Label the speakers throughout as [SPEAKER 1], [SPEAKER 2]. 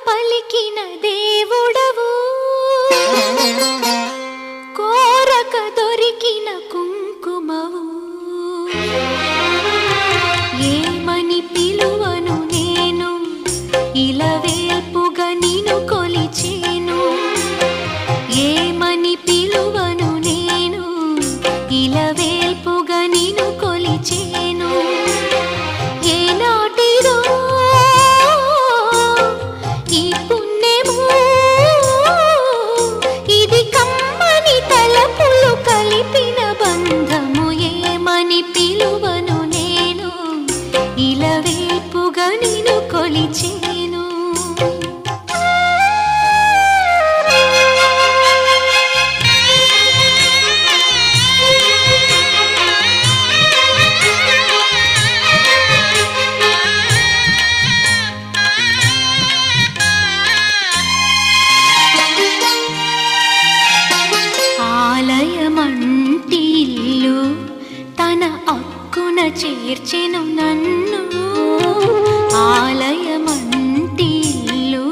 [SPEAKER 1] పలికిన దేవుడవు, కోరక దొరికిన కుంకుమవు. ఏమని పిలువను నేను, ఇలవేల్పుగా నిన్ను కొలిచేను. ఏమని పిలువను నేను, ఇలవేల్పుగా నిన్ను కొలిచేను. ఏనాటిదో ఈ పుణ్యము, ఇది కమ్మని తలపులు కలిపిన బంధము. ఏమని పిలువను నేను, ఇలవేల్పుగా నిన్ను కొలిచేను. ఆలయమంటి ఇల్లు తన అక్కున చేర్చెను నన్ను. ఆలయమంటి ఇల్లు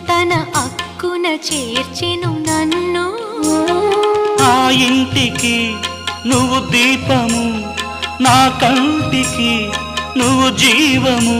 [SPEAKER 1] తన అక్కున చేర్చెను నన్ను.
[SPEAKER 2] ఆ ఇంటికి నువ్వు దీపము, నా కంటికి నువ్వు జీవము.